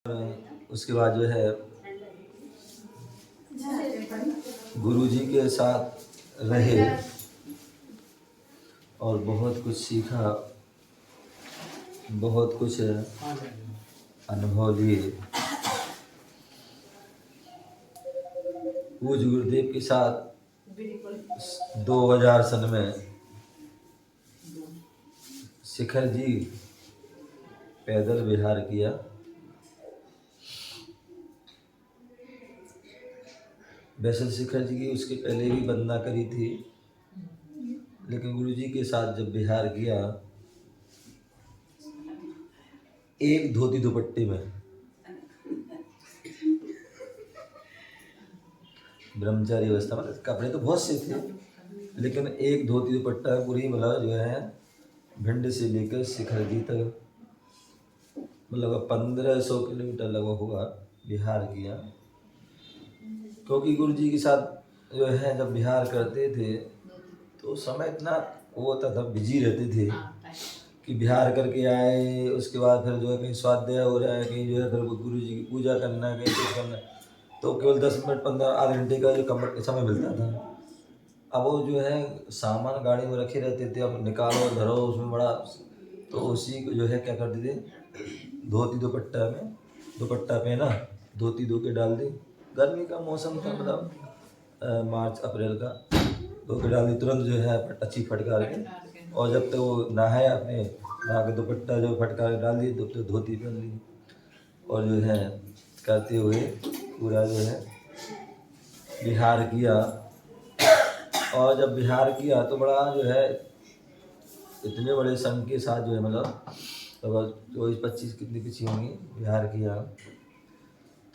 उसके बाद जो है गुरु जी के साथ रहे और बहुत कुछ सीखा, बहुत कुछ अनुभव लिए। पूज्य गुरुदेव के साथ 2000 सन में शिखर जी पैदल विहार किया। वैसे शिखर जी की उसके पहले भी वंदना करी थी, लेकिन गुरु जी के साथ जब विहार किया एक धोती दुपट्टे में, ब्रह्मचारी अवस्था में, कपड़े तो बहुत से थे लेकिन एक धोती दुपट्टा पूरी मतलब जो है भिंड से लेकर शिखर जी तक मतलब 1500 किलोमीटर लगभग होगा विहार किया। क्योंकि गुरु जी के साथ जो है जब विहार करते थे तो समय इतना वो होता था, बिजी रहते थे कि विहार करके आए, उसके बाद फिर जो है कहीं स्वाध्याय हो रहा है, कहीं जो है फिर गुरु जी की पूजा करना है, कहीं कुछ करना है, तो केवल 10 मिनट 15 आधे घंटे का जो समय मिलता था। अब वो जो है सामान गाड़ी में रखे रहते थे, अब निकालो धरो उसमें बड़ा, तो उसी को जो है क्या करते थे, धोती दुपट्टा में दुपट्टा पहना, धोती धो के डाल दी। गर्मी का मौसम था मतलब मार्च अप्रैल का, धो के डाल दी तुरंत जो है अच्छी फटकार के, और जब तक वो नहाया अपने नहा के दुपट्टा जो फटकार के डाल दी तब तक धोती पहन ली, और जो है करते हुए पूरा जो है विहार किया। और जब विहार किया तो बड़ा जो है इतने बड़े संघ के साथ जो है मतलब 24-25 कितनी पीछे होंगी विहार किया,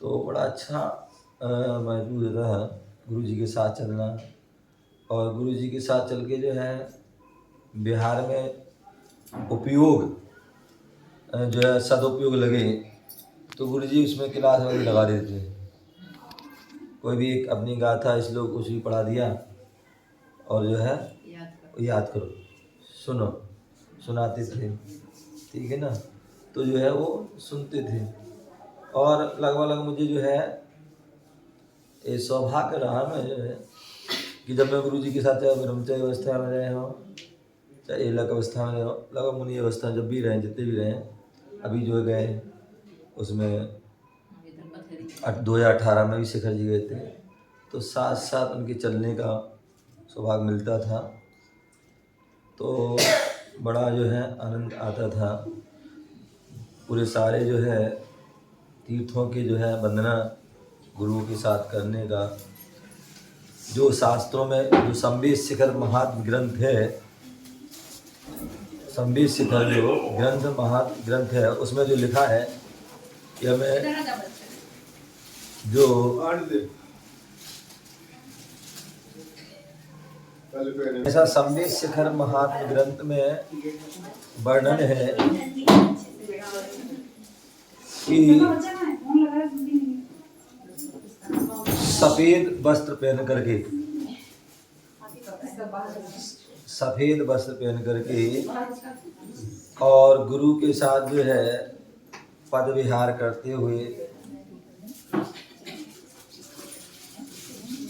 तो बड़ा अच्छा महसूस होता है गुरु जी के साथ चलना। और गुरु जी के साथ चल के जो है बिहार में उपयोग जो है सदुपयोग लगे तो गुरु जी उसमें क्लास वगैरह लगा देते हैं। कोई भी एक अपनी गाथा श्लोक कुछ भी पढ़ा दिया और जो है याद करो, सुनो, सुनाते थे, ठीक है ना। तो जो है वो सुनते थे और लगभग मुझे जो है ये सौभाग्य रहा मैं जो है कि जब मैं गुरु जी के साथ चाहे ब्रह्मचारी अवस्था में रहे हो चाहे एलक अवस्था में रहे हो, लगभग मुनि अवस्था जब भी रहे जितने भी रहे, अभी जो गए उसमें 2018 में भी शिखर जी गए थे, तो साथ साथ उनके चलने का सौभाग्य मिलता था, तो बड़ा जो है आनंद आता था। पूरे सारे जो है तीर्थों की जो है वंदना गुरुओं के साथ करने का, जो शास्त्रों में जो संवेद शिखर महात्म ग्रंथ है, संवेद शिखर जो ग्रंथ महात्म ग्रंथ है उसमें जो लिखा है कि हमें जो ऐसा संवेद शिखर महात्म ग्रंथ में वर्णन है कि सफेद वस्त्र पहन करके, सफेद वस्त्र पहन करके और गुरु के साथ जो है पद विहार करते हुए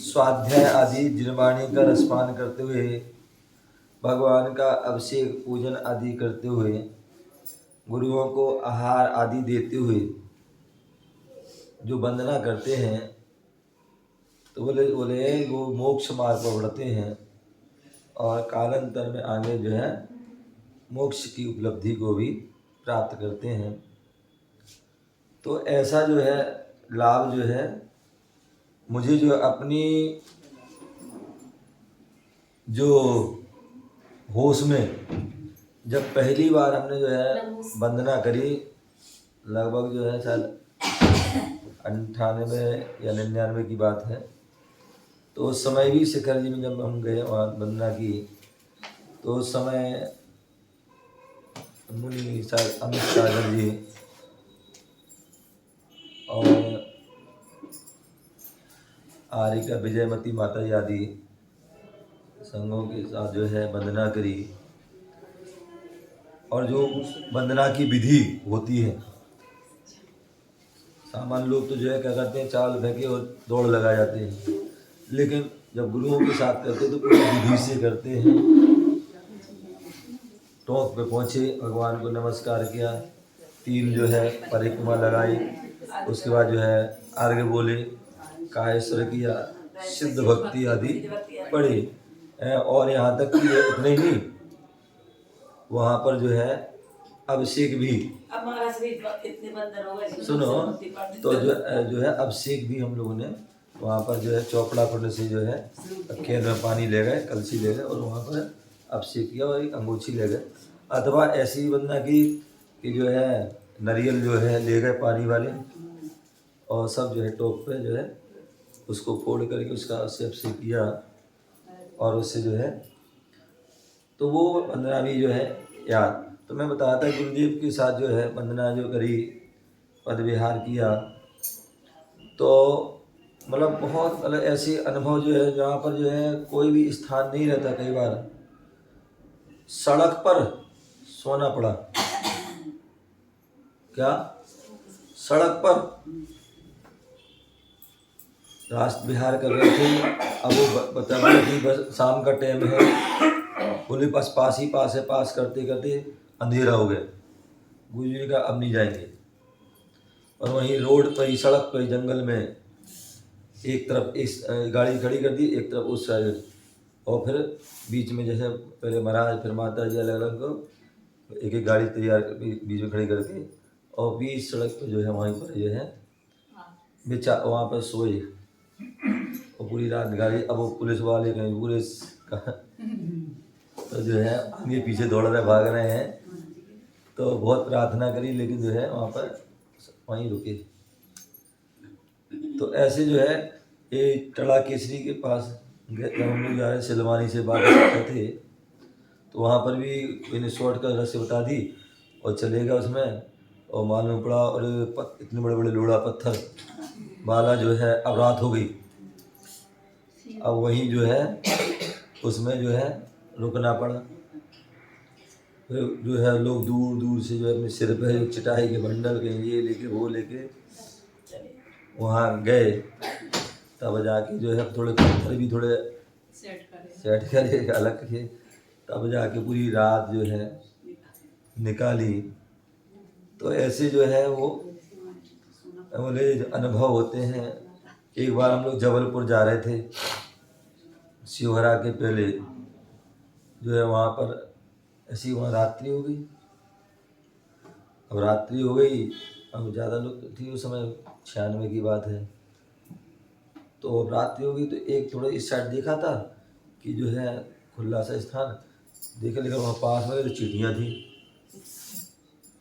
स्वाध्याय आदि जिनवाणी का रसपान करते हुए भगवान का अभिषेक पूजन आदि करते हुए गुरुओं को आहार आदि देते हुए जो वंदना करते हैं तो बोले वो मोक्ष मार्ग पर बढ़ते हैं और कालांतर में आगे जो है मोक्ष की उपलब्धि को भी प्राप्त करते हैं। तो ऐसा जो है लाभ जो है मुझे जो अपनी जो होश में जब पहली बार हमने जो है वंदना करी, लगभग जो है शायद 98 या 99 की बात है, तो उस समय भी शिखर जी में जब हम गए वहाँ वंदना की तो उस समय मुनि शायद अमित सागर जी और आरिका विजयमती माता जी आदि संघों के साथ जो है वंदना करी। और जो वंदना की विधि होती है सामान्य लोग तो जो है क्या करते हैं, चावल फेंके और दौड़ लगा जाते हैं, लेकिन जब गुरुओं के साथ करते हैं तो पूरी विधि से करते हैं। टोंक पे पहुँचे, भगवान को नमस्कार किया, 3 जो है परिक्रमा लगाई, उसके बाद जो है अर्घ्य बोले, कायेश्वर किया, सिद्ध भक्ति आदि पढ़ी। और यहाँ तक कि इतने ही वहाँ पर जो है अभिषेक भी, सुनो, तो जो है अभिषेक भी हम लोगों ने वहाँ पर जो है चौपड़ा कुंड से जो है खेत में पानी ले गए, कलसी ले गए और वहाँ पर अभिषेक किया और एक अंगूठी ले गए। अथवा ऐसी वंदना की कि जो है नारियल जो है ले गए पानी वाले और सब जो है टोप पे जो है उसको फोड़ करके उसका अभिषेक किया और उससे जो है तो वो वंदना भी जो है याद। तो मैं बताया था गुरुदेव के साथ जो है वंदना जो करी, पद विहार किया, तो मतलब बहुत मतलब ऐसे अनुभव जो है जहाँ पर जो है कोई भी स्थान नहीं रहता। कई बार सड़क पर सोना पड़ा, क्या सड़क पर राष्ट्र विहार कर रहे थे। अब वो बता रहे कि बस शाम का टाइम है, बोले बस पास है, पास करते करते अंधेरा हो गया। गुरु जी का अब नहीं जाएंगे, और वहीं रोड पर ही, सड़क पर ही, जंगल में एक तरफ इस गाड़ी खड़ी कर दी, एक तरफ उस साइड, और फिर बीच में जैसे पहले महाराज फिर माता जी अलग अलग को एक एक गाड़ी तैयार बीच में खड़ी करके, और बीच सड़क पर जो है वहीं पर जो है बेचा वहाँ पर सोए और पूरी रात गाड़ी। अब वो पुलिस वाले कहीं पुलिस का तो जो है आगे पीछे दौड़ रहे, भाग रहे हैं, तो बहुत प्रार्थना करी लेकिन जो है वहाँ पर वहीं रुके। तो ऐसे जो है ये टड़ा केसरी के पास जब हम लोग जा रहे सिलवानी से वापस आते थे तो वहाँ पर भी मैंने शॉर्ट का रहस्य बता दी और चलेगा उसमें, और मालूम पड़ा और इतने बड़े बड़े लोड़ा पत्थर माला जो है अब रात हो गई। अब वहीं जो है उसमें जो है रुकना पड़ा। फिर जो है लोग दूर दूर से जो है अपने सिर पे चटाई के बंडल के ये लेके वो लेके वहाँ गए, तब जाके जो है थोड़े पत्थर भी थोड़े सेट करे अलग किए, तब जाके पूरी रात जो है निकाली। तो ऐसे जो है वो बोले अनुभव होते हैं। एक बार हम लोग जबलपुर जा रहे थे, शिवहरा के पहले जो है वहाँ पर ऐसी वहाँ रात्रि हो गई। अब रात्रि हो गई, अब ज़्यादा लोग थी उस समय, 96 की बात है। तो अब रात्रि हो गई तो एक थोड़ा इस साइड देखा था कि जो है खुला सा स्थान देखा, लेकिन वहाँ पास में तो चींटियाँ थी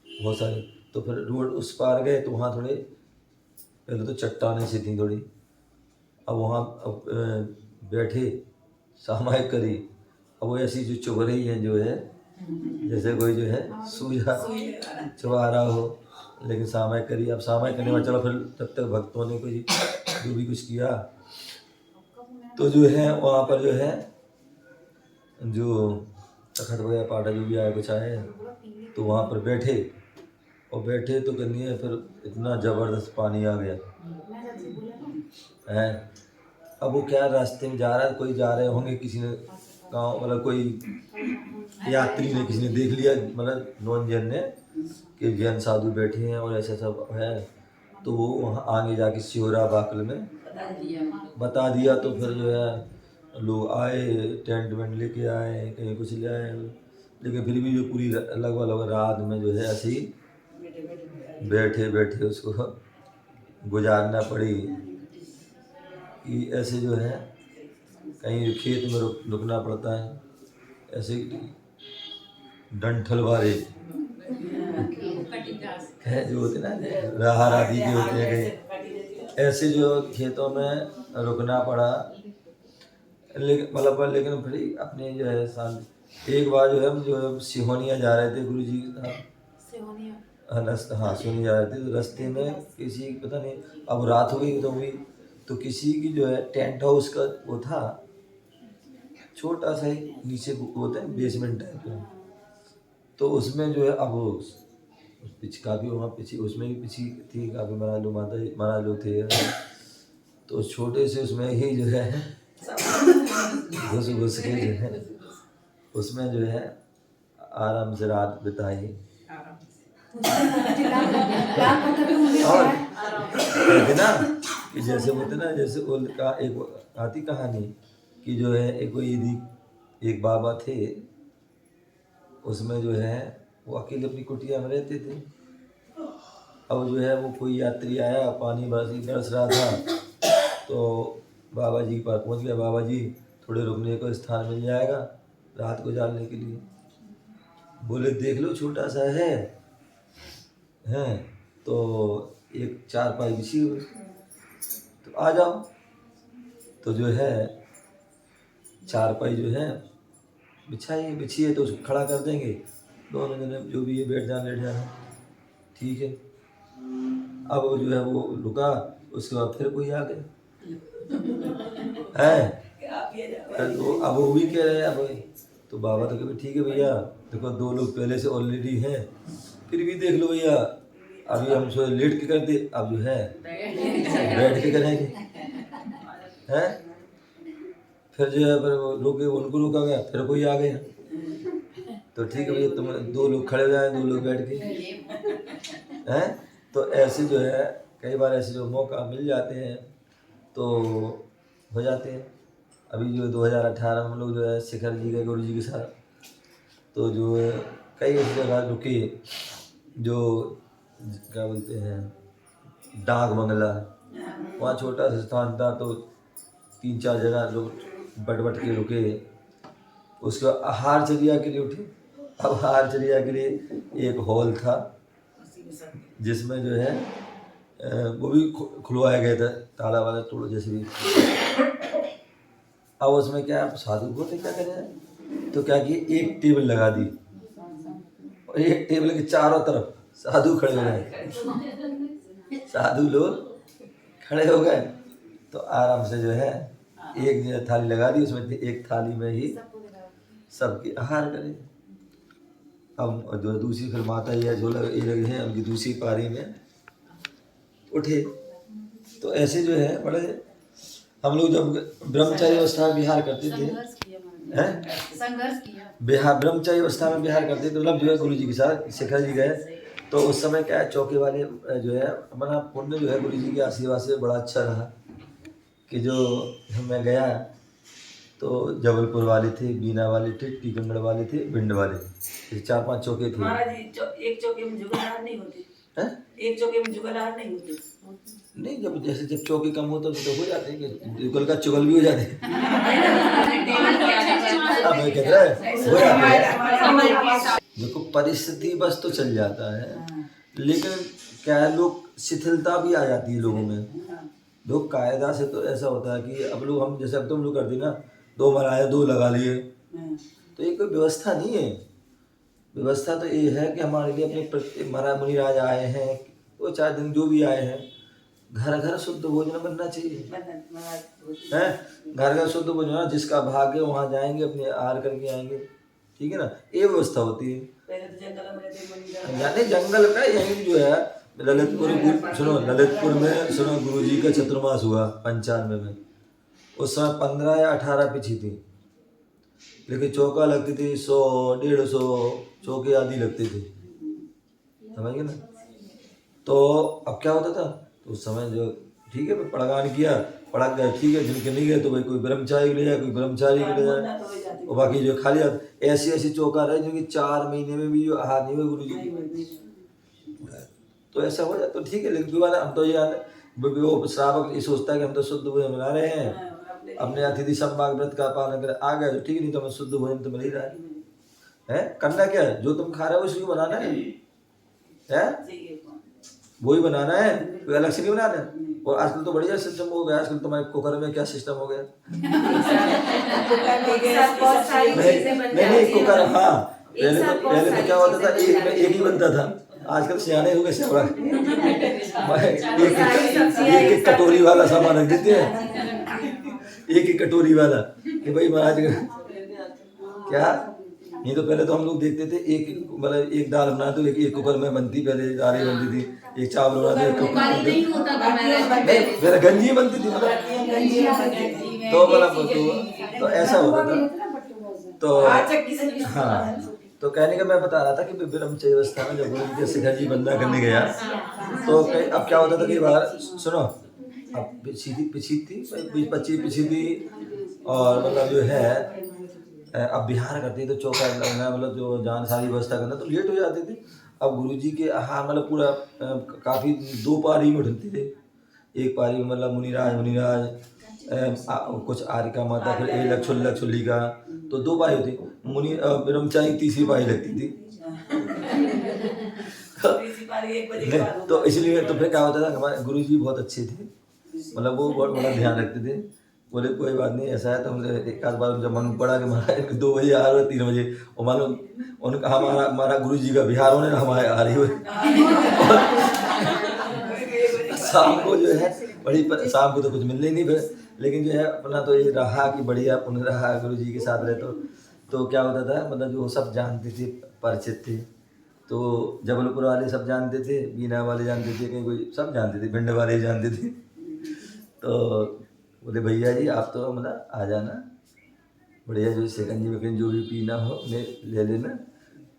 बहुत सारी। तो फिर रोड उस पार गए तो वहाँ थोड़े पहले तो चट्टानें सी थी थोड़ी। अब वहाँ बैठे सामायिक करी। अब वो ऐसी जो चुभ रही है जो है जैसे कोई जो है सूझा चुभा रहा हो, लेकिन सामायिक करी। अब सामायिक करने में चलो फिर तब तक भक्तों ने कोई जो भी कुछ किया, तो जो है वहाँ पर जो है जो तखत वगैरह पाठक जो भी आए कुछ आए तो वहाँ पर बैठे, और बैठे तो करनी है फिर इतना ज़बरदस्त पानी आ गया है। अब वो क्या रास्ते में जा रहा है, कोई जा रहे होंगे, किसी ने गाँव मतलब कोई यात्री ने किसी ने देख लिया, मतलब नॉन जैन ने कि जैन साधु बैठे हैं और ऐसा सब है, तो वो वहाँ आगे जाके शिवरा बाकल में बता दिया। तो फिर जो है लोग आए, टेंट वेंट लेके आए, कहीं कुछ ले आए, लेकिन फिर भी जो पूरी लगभग रात में जो है ऐसे ही बैठे बैठे उसको गुजारना पड़ी। कि ऐसे जो है कहीं खेत में रुकना पड़ता है, ऐसे डंठल वाले हैं जो होते ना राहर आदि के होते हैं, कहीं ऐसे जो खेतों में रुकना पड़ा। लेकिन फिर अपने जो है शांति। एक बार जो है हम जो सिहोनिया जा रहे थे गुरु जी के साथ, हाँ सिहोनिया जा रहे थे, तो रास्ते में किसी पता नहीं अब रात हो गई तो किसी की जो है टेंट हाउस का वो था छोटा सा ही नीचे होता है बेसमेंट टाइप का, तो उसमें जो है अब पीछे काफ़ी वहाँ पीछे उसमें भी पीछे थी, काफ़ी महाराज लोग थे। तो उस छोटे से उसमें ही जो है घुस के जो है उसमें जो है आराम से रात बिताई। और कहते ना कि जैसे बोलते ना, जैसे का एक आती कहानी कि जो है एक बाबा थे, उसमें जो है वो अकेले अपनी कुटिया में रहते थे। अब जो है वो कोई यात्री आया, पानी बरस रहा था, तो बाबा जी के पास पहुँच गया। बाबा जी थोड़े रुकने को स्थान मिल जाएगा रात को जाने के लिए। बोले देख लो छोटा सा है तो एक चारपाई बिछी हुई, तो आ जाओ। तो जो है चारपाई जो है बिछी है तो उसको खड़ा कर देंगे, दोनों जने जो भी है बैठ जाना, ठीक है। अब वो जो है वो रुका, उसके बाद फिर कोई आ गया है। तो अब वो भी कह रहे हैं अब, तो बाबा तो कहे ठीक है भैया, देखो 2 लोग पहले से ऑलरेडी हैं, फिर भी देख लो भैया, अभी हम सो लेट के करते, अब जो है बैठ के करेंगे हैं। फिर जो है फिर रुके, उनको रुका गया, फिर कोई आ गया, तो ठीक है भैया तुम 2 लोग खड़े हो जाए, 2 लोग बैठ के हैं। तो ऐसे जो है कई बार ऐसे जो मौका मिल जाते हैं तो हो जाते हैं। अभी जो 2018 में हम लोग जो है शिखर जी गए गुरु जी के साथ, तो जो है कई ऐसी जगह रुके जो क्या बोलते हैं डाक बंगला, वहाँ छोटा सा स्थान था, तो 3-4 जगह लोग बट के रुके। उसके बाद आहार चर्या के लिए उठे। अब आहार चर्या के लिए एक हॉल था जिसमें जो है वो भी खुलवाया गया था, ताला वाला तोड़ जैसे भी। अब उसमें क्या साधु बोलते क्या करें, तो क्या कि एक टेबल लगा दी और एक टेबल के चारों तरफ साधु खड़े हो गए, साधु लोग खड़े हो गए। तो आराम से जो है एक थाली लगा दी, उसमें एक थाली में ही सबके आहार करें। अब जो दूसरी फिर माता जी जो लगे हैं उनकी दूसरी पारी में उठे। तो ऐसे जो है बड़े हम लोग जब ब्रह्मचारी अवस्था में विहार करते थे, ब्रह्मचारी अवस्था में विहार करते थे, मतलब जो है गुरु जी के साथ शिखर जी गए, तो उस समय क्या है चौके वाले जो है हमारा पुण्य जो है गुरु जी के आशीर्वाद से बड़ा अच्छा रहा कि जो मैं गया तो जबलपुर वाले थे, बीना वाले थे, टीकमगढ़ वाले थे, भिंड वाले, 4-5 चौके थे। महाराज जी एक चौके में जुगाड़ नहीं होती है, एक चौके में जुगाड़ नहीं होती नहीं, जब चौके कम होता तो हो जाते हैं, जुगल का चुगल भी हो जाते हैं। देखो परिस्थिति बस तो चल जाता है, लेकिन क्या है लोग शिथिलता भी आ जाती है लोगों में। लोग कायदा से तो ऐसा होता है कि अब लोग हम जैसे अब तुम लोग करते ना, 2 बनाए 2 लगा लिए, तो ये कोई व्यवस्था नहीं है। व्यवस्था तो ये है कि हमारे लिए अपने महाराज मुनिराज आए हैं, वो 4 दिन जो भी आए हैं, घर घर शुद्ध भोजन बनना चाहिए है। घर घर शुद्ध भोजन, जिसका भाग्य वहाँ जाएंगे अपने आहार करके आएंगे, ठीक है ना, ये व्यवस्था होती है। यानी जंगल का यही जो है ललितपुर में सुनो गुरु जी का चतुर्मास हुआ 95 में, उस समय 15 या 18 पीछी थी, लेकिन चौका लगती थी 100-150 चौके आदि लगते थे, समझ गए ना। तो अब क्या होता था, तो उस समय जो ठीक है पड़गान किया, पड़क गए ठीक है, जिनके नहीं गए तो भाई कोई ब्रह्मचारी ले जाए, कोई ब्रह्मचारी ले जाए, और बाकी जो खाली ऐसी चौका रहे जो कि 4 महीने में भी जो आहार नहीं हुए गुरु जी, तो ऐसा हो जाए तो ठीक है। लेकिन दोबारा हम तो ये वो श्रावक ये सोचता है कि हम तो शुद्ध भोजन बना रहे हैं, अपने अतिथि संभाग व्रत का पालन कर आ गए तो ठीक है, नहीं तो हमें शुद्ध भोजन तो मिल ही रहा है। करना क्या है, जो तुम खा रहे हो उसी को बनाना है, वही बनाना है, कोई अलग से नहीं बनाना है। और आजकल तो बढ़िया सिस्टम हो गया, आजकल तुम्हारे कुकर में क्या सिस्टम हो गया, नहीं कुकर, हाँ पहले तो क्या होता था एक ही बनता था, आजकल सियाने हो गए सेवड़ा, एक कटोरी वाला सामान रख देते हैं, एक कटोरी वाला कि भाई महाराज क्या नहीं तो पहले तो हम लोग देखते थे एक मतलब एक दाल बनाए तो एक कुकर में बनती, पहले दालें बनती थी, एक चावल बनाते एक कुकर कुमारी नहीं होता था नहीं मेरा गंजी बनती थी मतलब तो मतलब तो ऐसा होता था तो हाँ। तो कहने का मैं बता रहा था कि ब्रह्मचर्य अवस्था में जब गुरु जी के शिखर जी वंदना करने गया तो अब क्या होता था कि बाहर सुनो अब पिछी थी 20-25 थी और मतलब जो है अब बिहार करते तो चौका लगना मतलब जो जान सारी व्यवस्था करना तो लेट हो जाते थे। अब गुरुजी के हाँ मतलब पूरा काफ़ी 2 पारी में ढलते थे, एक पारी में मतलब मुनिराज कुछ आरिका माता फिर एक लक्षुल्लिका तो 2 पारी होती, मुनि ब्रह्मचारी तीसरी पारी लगती थी। तो इसलिए तो फिर क्या होता था हमारे गुरुजी बहुत अच्छे थे, मतलब वो बहुत बड़ा ध्यान रखते थे। बोले कोई बात नहीं ऐसा है तो हमने एक आध बार जब मालूम पड़ा कि महाराज 2 बजे आ रहे 3 बजे और मालूम उनका हमारा गुरु जी का बिहार होने हमारे आ रही हुई शाम को जो है शाम को तो कुछ मिलने ही नहीं फिर, लेकिन जो है अपना तो ये रहा कि बढ़िया पुण्य रहा गुरु जी के साथ रहे तो क्या होता था मतलब जो सब जानते थे परिचित थे, तो जबलपुर वाले सब जानते थे, बीना वाले जानते थे, कहीं कोई सब जानते थे, भिंड वाले जानते थे। तो बोले भैया जी आप तो मतलब आ जाना, बढ़िया जो शिकंजी विकंजी जो भी पीना हो ले लेना,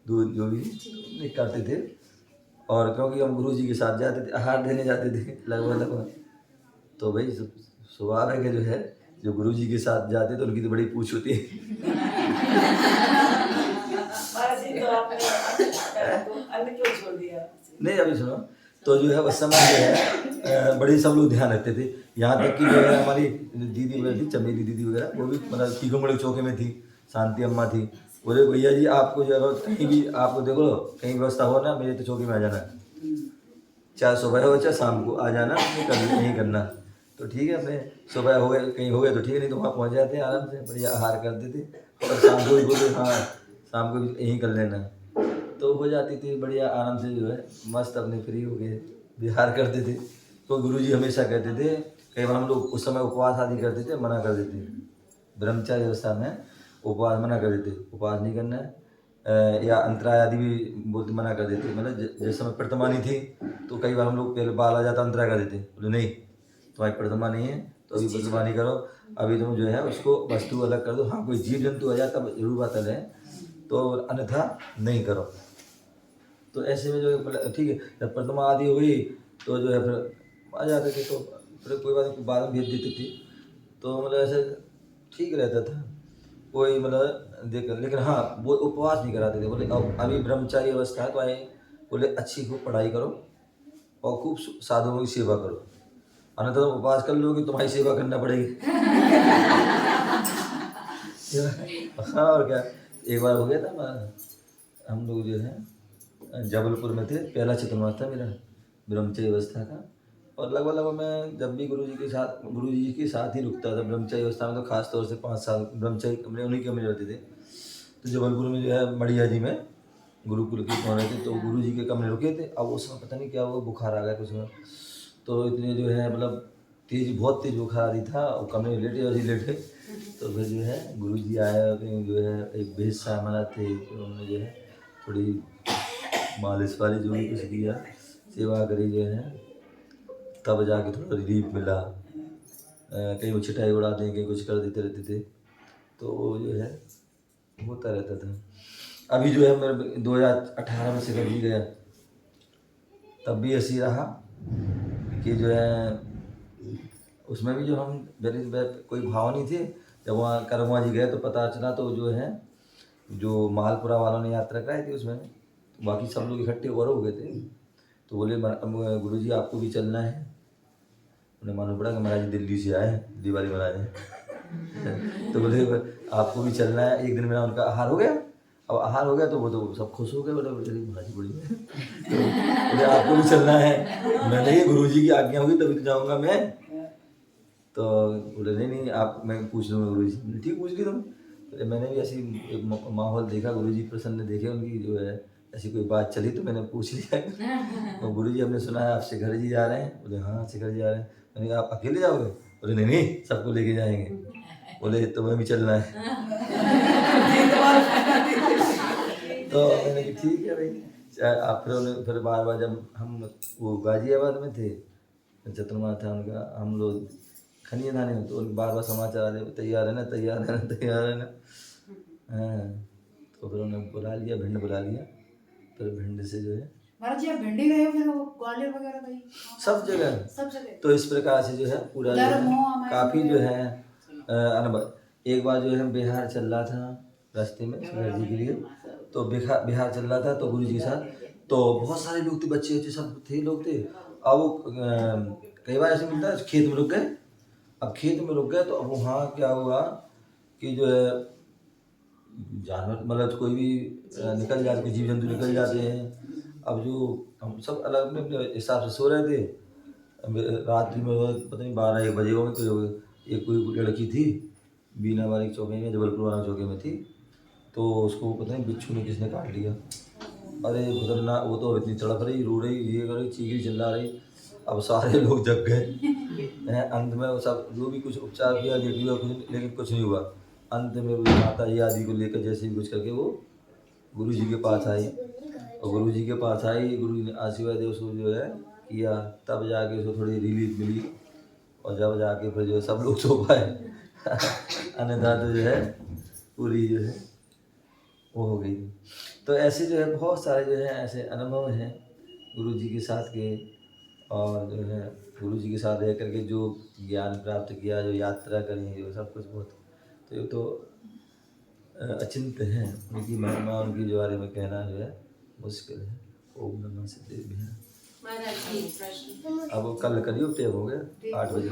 दूध जो भी नहीं करते थे। और क्योंकि हम गुरु जी के साथ जाते थे, आहार देने जाते थे लगभग तो भाई स्वभाव है कि जो है जो गुरु जी के साथ जाते तो उनकी तो बड़ी पूछ होती है। नहीं अभी सुनो तो जो है उस समय जो है बड़े सब लोग ध्यान रखते थे, यहाँ तक कि जो है हमारी दीदी वगैरह थी, चमेली दीदी वगैरह वो भी मतलब कीगोमड़ी चौके में थी, शांति अम्मा थी। बोले भैया जी आपको जो है कहीं भी आपको देखो कहीं व्यवस्था हो ना मेरे तो चौकी में आ जाना, चाहे सुबह हो चाहे शाम को आ जाना, नहीं करना। तो ठीक है अपने सुबह हो गए कहीं हो गए तो ठीक है, नहीं तो वहाँ पहुँच जाते हैं आराम से बढ़िया आहार करते थे और शाम को भी बोले हाँ शाम को भी यहीं कर लेना, तो हो जाती थी बढ़िया आराम से जो है मस्त अपने फ्री हो गए विहार करते थे। तो गुरुजी हमेशा कहते थे, कई बार हम लोग उस समय उपवास आदि करते थे, मना कर देते ब्रह्मचार्य अवस्था में उपवास मना कर देते, उपवास नहीं करना है या अंतराय आदि भी बोलते मना कर देते। मतलब जिस समय प्रतमानी थी तो कई बार हम लोग पहले बाल आ जाता अंतराय कर देते, बोले नहीं तुम्हारी प्रतिमा नहीं है तो अभी प्रतिमा नहीं करो, अभी तुम जो है उसको वस्तु अलग कर दो, हाँ कोई जीव जंतु आ जाता जरूर बात अलग है तो अन्यथा नहीं करो। तो ऐसे में जो है ठीक है जब प्रतिमा आदि हो गई तो जो है फिर आ जाते थे, तो फिर कोई बात नहीं बाद में भेज देती थी, तो मतलब ऐसे ठीक रहता था कोई मतलब देख। लेकिन हाँ वो उपवास नहीं कराते थे, बोले अब अभी ब्रह्मचारी अवस्था है तो आए बोले अच्छी खूब पढ़ाई करो और खूब साधुओं की सेवा करो, अन्यथा तुम उपवास कर लोगे तुम्हारी सेवा करना पड़ेगी। हाँ और क्या, एक बार हो गया था हम लोग जो है जबलपुर में थे, पहला चतुर्मास था मेरा ब्रह्मचर्य अवस्था का, और लगभग मैं जब भी गुरु जी के साथ ही रुकता था ब्रह्मचर्य अवस्था में, तो खास तौर से 5 साल ब्रह्मचर्य कमरे उन्हीं के कमरे रहते थे। तो जबलपुर में जो है मड़िया जी में गुरुकुल के कौन रहते तो गुरु जी के कमरे रुके थे। अब उस समय पता नहीं क्या हुआ बुखार आ गया कुछ में, तो इतने जो है मतलब बहुत तेज बुखार आ रही था और कमरे में लेटे तो फिर जो है गुरु जी आया जो है एक बेहद सामना थे, तो उन्होंने जो है थोड़ी मालिश वाली जो भी कुछ किया सेवा करी जो है, तब जाके थोड़ा रिलीफ मिला। कहीं वो छिटाई उड़ा दें कहीं कुछ कर देते रहते थे, तो वो जो है होता रहता था। अभी जो है मेरे 2018 में शिखर जी गया, तब भी ऐसी रहा कि जो है उसमें भी जो हम कोई भाव नहीं थे। जब वहाँ करमवा जी गए तो पता चला, तो जो है जो मालपुरा वालों ने यात्रा कराई थी उसमें बाकी सब लोग इकट्ठे और हो गए थे, तो बोले गुरुजी आपको भी चलना है। उन्हें मालूम पड़ा कि महाराज दिल्ली से आए दिवाली मनाने तो बोले आपको भी चलना है। एक दिन मेरा उनका आहार हो गया, अब आहार हो गया तो वो तो सब खुश हो गए, बोले चलिए महाराज बड़ी तो बोले आपको भी चलना है। मैंने ये गुरुजी की आज्ञा होगी तभी तो जाऊँगा मैं, तो बोले नहीं आप मैं पूछ लूँगा गुरुजी से। ठीक पूछ ली तुम, तो मैंने भी ऐसी एक माहौल देखा, गुरुजी प्रसन्न देखे उनकी जो है ऐसी कोई बात चली तो मैंने पूछ लिया तो गुरुजी हमने सुना है आप शिखर जी जा रहे हैं, बोले हाँ शिखर जी जा रहे हैं। मैंने कहा आप अकेले जाओगे, बोले नहीं सबको लेके जाएंगे, बोले तुम्हें भी चलना है। तो मैंने कहा ठीक है भाई। आप फिर बार बार जब हम वो गाजियाबाद में थे, चतुर्मा था उनका, हम लोग खनिया थाने में, तो उनके बार बार समाचार आ रहे, तैयार है ना, तैयार है ना, तैयार है ना। हाँ, तो फिर उन्हें बुला लिया, भिंड बुला लिया। फिर भिंड से जो है महाराज जी आप भिंडी गए हो, फिर वो ग्वालियर वगैरह गई सब जगह। सब जगह। तो इस प्रकार से जो है पूरा जो है काफ़ी जो है अनुभव। एक बार जो है बिहार चल रहा था रास्ते में शिवराज जी के लिए, तो बिहार चल रहा था, तो गुरु जी के साथ तो बहुत सारे लोग थे, बच्चे बच्चे सब थे, लोग थे। अब वो कई बार ऐसे मिलता है खेत में रुक गए। अब खेत में रुक गए तो अब वहाँ क्या हुआ कि जो है जानवर मतलब कोई भी निकल जाते, कोई जीव जंतु निकल जाते हैं। अब जो हम सब अलग अपने अपने हिसाब से सो रहे थे। अब रात्रि में पता नहीं 12-1 बजे होंगे, कोई हो गए। एक कोई लड़की थी बीना वाली चौके में, जबलपुर वाला चौके में थी, तो उसको पता नहीं बिच्छू ने किसने काट लिया। अरे खतरनाक, वो तो इतनी तड़प रही, रो रही, ये कर रही, चीखी चिल्ला रही। अब सारे लोग जग गए। अंत में वो सब जो भी कुछ उपचार किया किया कुछ, लेकिन कुछ नहीं हुआ। अंत में वो माता जी आदि को लेकर जैसे भी कुछ करके वो गुरु जी के पास आई, और गुरु जी के पास आई, गुरु जी ने आशीर्वाद दिया उसको जो है किया, तब जाके उसको थोड़ी रिलीफ मिली। और जब जाके फिर जो है सब लोग सो पाए। अन्यथा तो जो है पूरी जो है वो हो गई। तो ऐसे जो है बहुत सारे जो है ऐसे अनुभव हैं गुरु जी के साथ के। और जो है गुरु जी के साथ रह करके जो ज्ञान प्राप्त किया, जो यात्रा करी, जो सब कुछ बहुत, तो ये तो अचिंत्य है। उनकी महिमा, उनकी जो बारे में कहना जो है मुश्किल है। ओम नमः सिद्धेभ्यः। महाराज जी एक प्रश्न। अब कल करियो टेप हो गया 8 बजे।